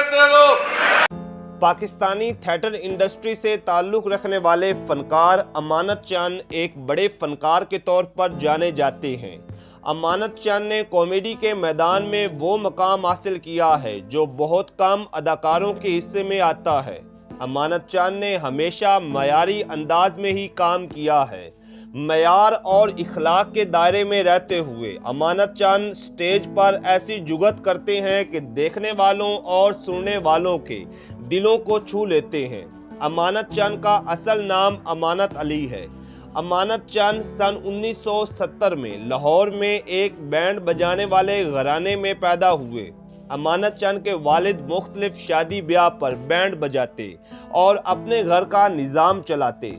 देते हो। Pakistani theatre industry से ताल्लुक़ रखने वाले फनकार अमानत चंद एक बड़े फनकार के तौर पर जाने जाते हैं। अमानत चंद ने कॉमेडी के मैदान में वो मकाम हासिल किया है जो बहुत कम अदाकारों के हिस्से में आता है। अमानत चंद ने हमेशा मयारी अंदाज में ही काम किया है। मयार और इखलाक के दायरे में रहते हुए अमानत चंद स्टेज पर ऐसी जुगत करते हैं कि देखने वालों और सुनने वालों के दिलों को छू लेते हैं। अमानत चंद का असल नाम अमानत अली है। अमानत चंद सन 1970 में लाहौर में एक बैंड बजाने वाले घराने में पैदा हुए। अमानत चंद के वालिद मुख्तलिफ शादी ब्याह पर बैंड बजाते और अपने घर का निज़ाम चलाते।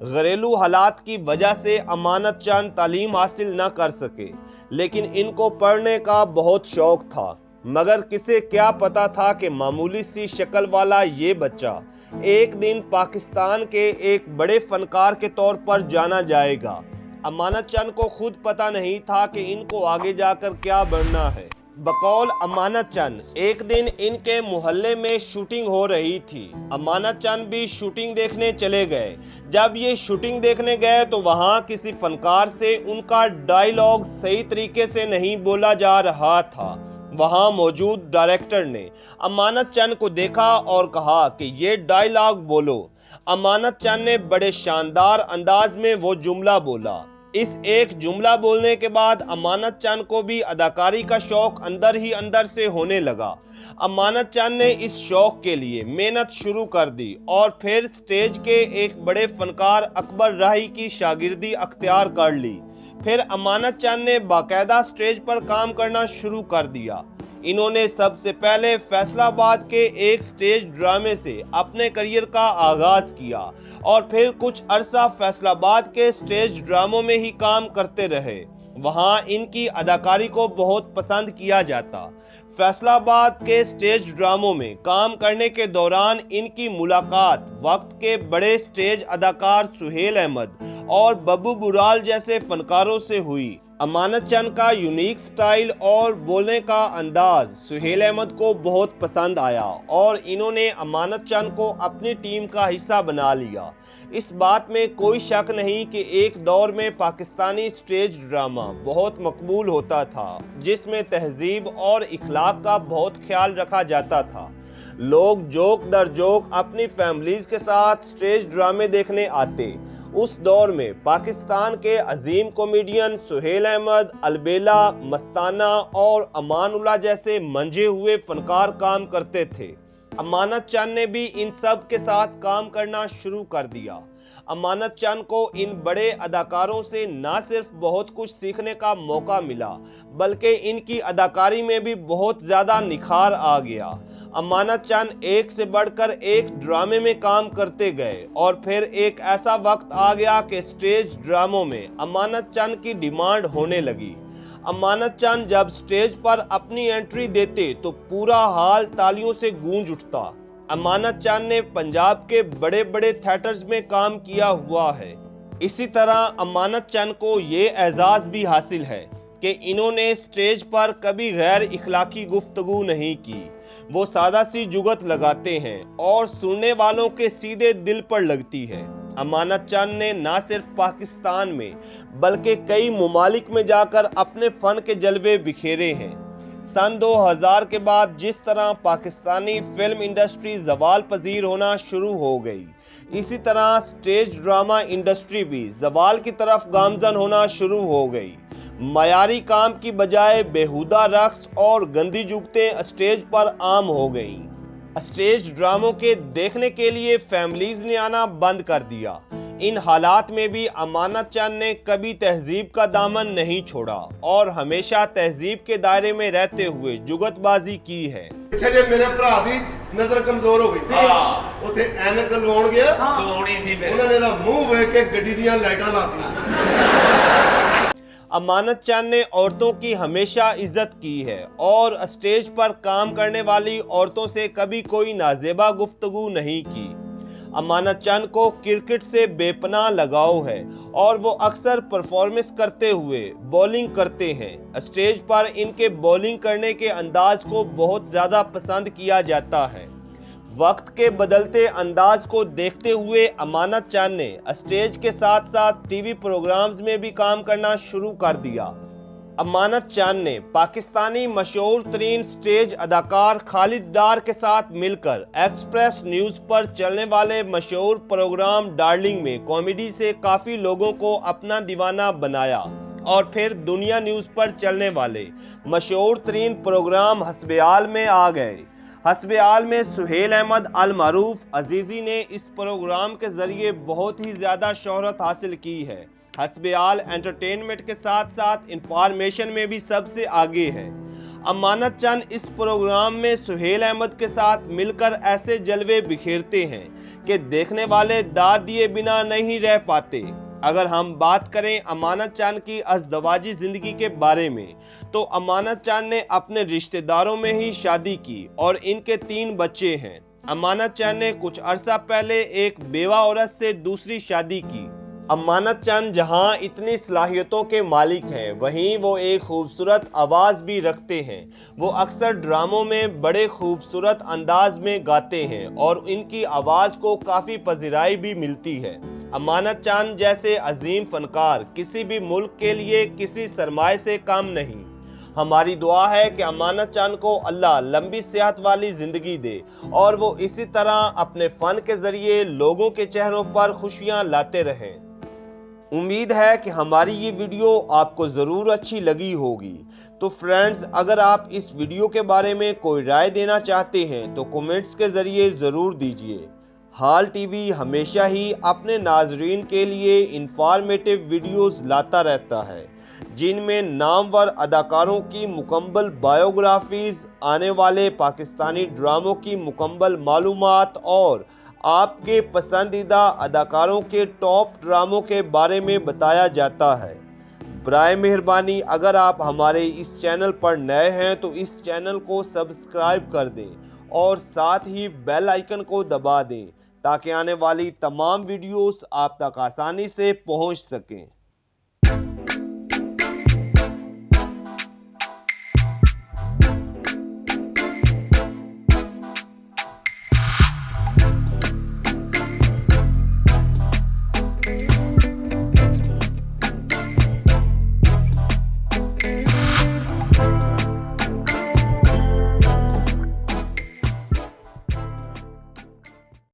घरेलू हालात की वजह से अमानत चंद तालीम हासिल न कर सके, लेकिन इनको पढ़ने का बहुत शौक था। मगर किसे क्या पता था कि मामूली सी शक्ल वाला ये बच्चा एक दिन पाकिस्तान के एक बड़े फनकार के तौर पर जाना जाएगा। अमानत चंद को खुद पता नहीं था कि इनको आगे जाकर क्या बनना है। बकौल अमानत चंद एक दिन इनके मोहल्ले में शूटिंग हो रही थी। अमानत चंद भी शूटिंग देखने चले गए। जब ये शूटिंग देखने गए तो वहाँ किसी फनकार से उनका डायलॉग सही तरीके से नहीं बोला जा रहा था। वहाँ मौजूद डायरेक्टर ने अमानत चंद को देखा और कहा कि ये डायलॉग बोलो। अमानत चंद ने बड़े शानदार अंदाज में वो जुमला बोला। इस एक जुमला बोलने के बाद अमानत चंद को भी अदाकारी का शौक अंदर ही अंदर से होने लगा। अमानत चंद ने इस शौक के लिए मेहनत शुरू कर दी और फिर स्टेज के एक बड़े फनकार अकबर राही की शागिर्दी अख्तियार कर ली। फिर अमानत चंद ने बाकायदा स्टेज पर काम करना शुरू कर दिया। इन्होंने सबसे पहले फैसलाबाद के एक स्टेज ड्रामे से अपने करियर का आगाज किया और फिर कुछ अरसा फैसलाबाद के स्टेज ड्रामों में ही काम करते रहे। वहाँ इनकी अदाकारी को बहुत पसंद किया जाता। फैसलाबाद के स्टेज ड्रामों में काम करने के दौरान इनकी मुलाकात वक्त के बड़े स्टेज अदाकार सुहेल अहमद और बब्बू बुराल जैसे फनकारों से हुई। अमानत चंद का यूनिक स्टाइल और बोलने का अंदाज सुहेल अहमद को बहुत पसंद आया और इन्होंने अमानत चंद को अपनी टीम का हिस्सा बना लिया। इस बात में कोई शक नहीं कि एक दौर में पाकिस्तानी स्टेज ड्रामा बहुत मकबूल होता था, जिसमें तहजीब और इखलाक का बहुत ख्याल रखा जाता था। लोग जोक दर जोक अपनी फैमिलीज के साथ स्टेज ड्रामे देखने आते। उस दौर में पाकिस्तान के अजीम कॉमेडियन सुहेल अहमद, अलबेला, मस्ताना और अमानुल्लाह जैसे मंझे हुए फनकार काम करते थे। अमानत चंद ने भी इन सब के साथ काम करना शुरू कर दिया। अमानत चंद को इन बड़े अदाकारों से न सिर्फ बहुत कुछ सीखने का मौका मिला, बल्कि इनकी अदाकारी में भी बहुत ज़्यादा निखार आ गया। अमानत चंद एक से बढ़कर एक ड्रामे में काम करते गए और फिर एक ऐसा वक्त आ गया कि स्टेज ड्रामों में अमानत चंद की डिमांड होने लगी। अमानत चंद जब स्टेज पर अपनी एंट्री देते तो पूरा हाल तालियों से गूंज उठता। अमानत चंद ने पंजाब के बड़े बड़े थिएटर्स में काम किया हुआ है। इसी तरह अमानत चंद को ये एजाज़ भी हासिल है कि इन्होंने स्टेज पर कभी गैर इखलाकी गुफ्तगू नहीं की। वो सादा सी जुगत लगाते हैं और सुनने वालों के सीधे दिल पर लगती है। अमानत चंद ने न सिर्फ पाकिस्तान में बल्कि कई ममालिक में जाकर अपने फ़न के जलवे बिखेरे हैं। सन 2000 के बाद जिस तरह पाकिस्तानी फिल्म इंडस्ट्री ज़वाल पजीर होना शुरू हो गई, इसी तरह स्टेज ड्रामा इंडस्ट्री भी ज़वाल की तरफ गामज़न होना शुरू हो गई। मयारी काम की बजाय बेहुदा रक्स और गंदी जुगतें स्टेज पर आम हो गईं। स्टेज ड्रामों के देखने के लिए फैमिलीज ने आना बंद कर दिया। इन हालात में भी अमानत चंद ने कभी तहजीब का दामन नहीं छोड़ा और हमेशा तहजीब के दायरे में रहते हुए जुगतबाजी की है। मेरे भरा दी नजर कमजोर हो गई थी, उथे ऐनक लवाउण गया, लवाउणी सी, फिर उन्होंने ना मुंह वेख के गड्डी दियां लाइटां लाती। अमानत चंद ने औरतों की हमेशा इज्जत की है और स्टेज पर काम करने वाली औरतों से कभी कोई नाजेबा गुफ्तगू नहीं की। अमानत चंद को क्रिकेट से बेपनाह लगाव है और वो अक्सर परफॉर्मेंस करते हुए बॉलिंग करते हैं। स्टेज पर इनके बॉलिंग करने के अंदाज को बहुत ज़्यादा पसंद किया जाता है। वक्त के बदलते अंदाज को देखते हुए अमानत चंद ने स्टेज के साथ साथ टीवी प्रोग्राम्स में भी काम करना शुरू कर दिया। अमानत चंद ने पाकिस्तानी मशहूर तरीन स्टेज अदाकार खालिद डार के साथ मिलकर एक्सप्रेस न्यूज़ पर चलने वाले मशहूर प्रोग्राम डार्लिंग में कॉमेडी से काफ़ी लोगों को अपना दीवाना बनाया और फिर दुनिया न्यूज़ पर चलने वाले मशहूर तरीन प्रोग्राम हस्बे-आल में आ गए। हस्बे-आल में सुहेल अहमद अल मारूफ अजीज़ी ने इस प्रोग्राम के ज़रिए बहुत ही ज़्यादा शोहरत हासिल की है। हस्बे-आल एंटरटेनमेंट के साथ साथ इंफॉर्मेशन में भी सबसे आगे है। अमानत चंद इस प्रोग्राम में सुहेल अहमद के साथ मिलकर ऐसे जलवे बिखेरते हैं कि देखने वाले दाद दिए बिना नहीं रह पाते। अगर हम बात करें अमानत चंद की अज़दवाजी ज़िंदगी के बारे में, तो अमानत चंद ने अपने रिश्तेदारों में ही शादी की और इनके 3 बच्चे हैं। अमानत चंद ने कुछ अरसा पहले एक बेवा औरत से दूसरी शादी की। अमानत चंद जहां इतनी सलाहियतों के मालिक हैं, वहीं वो एक खूबसूरत आवाज़ भी रखते हैं। वो अक्सर ड्रामों में बड़े खूबसूरत अंदाज में गाते हैं और इनकी आवाज़ को काफ़ी पज़िराई भी मिलती है। अमानत चंद जैसे अजीम फनकार किसी भी मुल्क के लिए किसी सरमाए से कम नहीं। हमारी दुआ है कि अमानत चंद को अल्लाह लंबी सेहत वाली ज़िंदगी दे और वो इसी तरह अपने फ़न के ज़रिए लोगों के चेहरों पर खुशियाँ लाते रहें। उम्मीद है कि हमारी ये वीडियो आपको ज़रूर अच्छी लगी होगी। तो फ्रेंड्स, अगर आप इस वीडियो के बारे में कोई राय देना चाहते हैं तो कमेंट्स के ज़रिए ज़रूर दीजिए। हाल टीवी हमेशा ही अपने नाजरीन के लिए इंफॉर्मेटिव वीडियोस लाता रहता है, जिनमें नामवर अदाकारों की मुकम्मल बायोग्राफीज़, आने वाले पाकिस्तानी ड्रामों की मुकम्मल मालूमात और आपके पसंदीदा अदाकारों के टॉप ड्रामों के बारे में बताया जाता है। बराए मेहरबानी अगर आप हमारे इस चैनल पर नए हैं तो इस चैनल को सब्सक्राइब कर दें और साथ ही बेल आइकन को दबा दें ताकि आने वाली तमाम वीडियोस आप तक आसानी से पहुंच सकें।